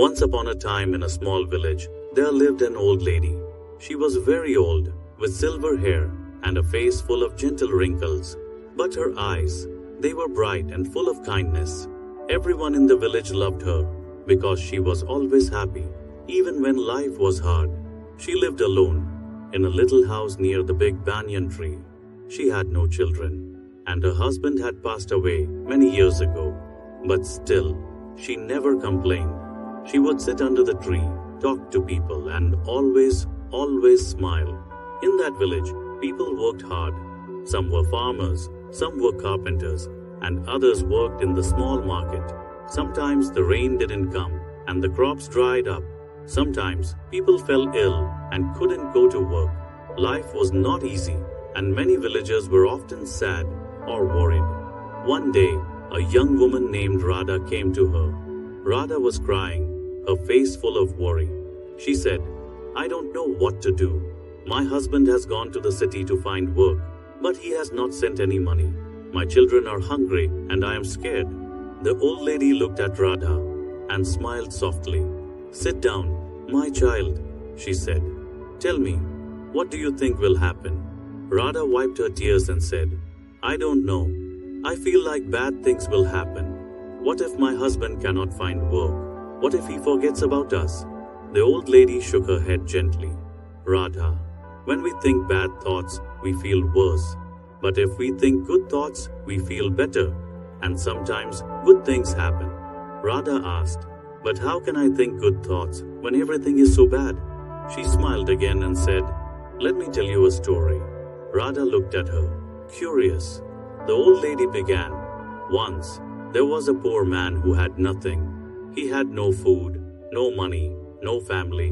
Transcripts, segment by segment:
Once upon a time in a small village, there lived an old lady. She was very old, with silver hair and a face full of gentle wrinkles. But her eyes, they were bright and full of kindness. Everyone in the village loved her because she was always happy, even when life was hard. She lived alone in a little house near the big banyan tree. She had no children, and her husband had passed away many years ago. But still, she never complained. She would sit under the tree, talk to people, and always smile. In that village, people worked hard. Some were farmers, some were carpenters, and others worked in the small market. Sometimes the rain didn't come, and the crops dried up. Sometimes people fell ill and couldn't go to work. Life was not easy, and many villagers were often sad or worried. One day, a young woman named Radha came to her. Radha was crying, her face full of worry. She said, "I don't know what to do. My husband has gone to the city to find work, but he has not sent any money. My children are hungry and I am scared." The old lady looked at Radha and smiled softly. "Sit down, my child," she said. "Tell me, what do you think will happen?" Radha wiped her tears and said, "I don't know. I feel like bad things will happen. What if my husband cannot find work? What if he forgets about us?" The old lady shook her head gently. "Radha, when we think bad thoughts, we feel worse. But if we think good thoughts, we feel better. And sometimes good things happen." Radha asked, "But how can I think good thoughts when everything is so bad?" She smiled again and said, "Let me tell you a story." Radha looked at her, curious. The old lady began, "Once, there was a poor man who had nothing. He had no food, no money, no family.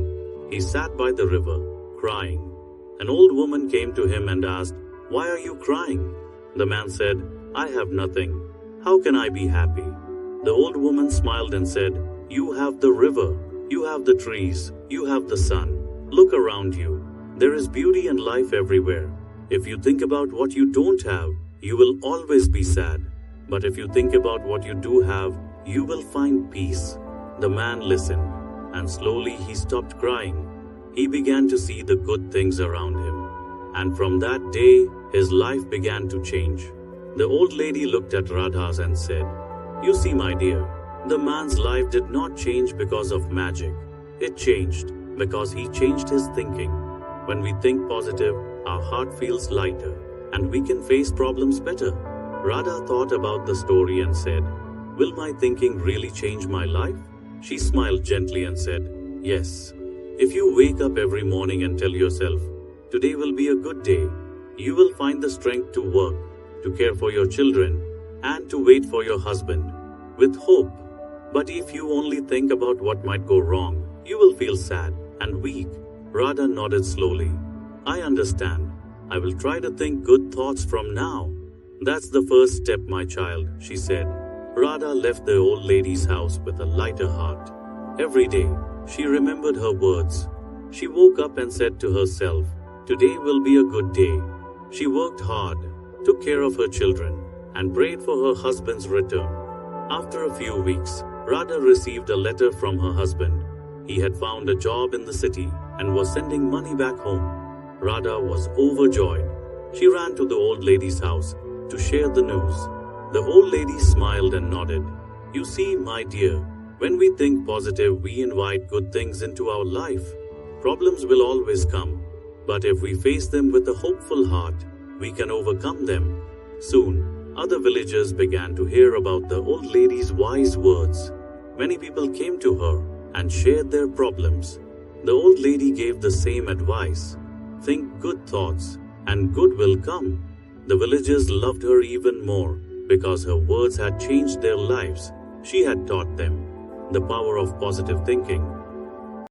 He sat by the river, crying. An old woman came to him and asked, 'Why are you crying?' The man said, 'I have nothing. How can I be happy?' The old woman smiled and said, 'You have the river, you have the trees, you have the sun. Look around you. There is beauty and life everywhere. If you think about what you don't have, you will always be sad. But if you think about what you do have, you will find peace." The man listened, and slowly he stopped crying. He began to see the good things around him. And from that day, his life began to change. The old lady looked at Radha and said, "You see, my dear, the man's life did not change because of magic. It changed because he changed his thinking. When we think positive, our heart feels lighter, and we can face problems better." Radha thought about the story and said, "Will my thinking really change my life?" She smiled gently and said, "Yes. If you wake up every morning and tell yourself, 'Today will be a good day,' you will find the strength to work, to care for your children, and to wait for your husband with hope. But if you only think about what might go wrong, you will feel sad and weak." Radha nodded slowly. "I understand. I will try to think good thoughts from now." "That's the first step, my child," she said. Radha left the old lady's house with a lighter heart. Every day, she remembered her words. She woke up and said to herself, "Today will be a good day." She worked hard, took care of her children, and prayed for her husband's return. After a few weeks, Radha received a letter from her husband. He had found a job in the city and was sending money back home. Radha was overjoyed. She ran to the old lady's house to share the news. The old lady smiled and nodded. "You see, my dear, when we think positive, we invite good things into our life. Problems will always come, but if we face them with a hopeful heart, we can overcome them." Soon, other villagers began to hear about the old lady's wise words. Many people came to her and shared their problems. The old lady gave the same advice. Think good thoughts, and good will come. The villagers loved her even more because her words had changed their lives. She had taught them the power of positive thinking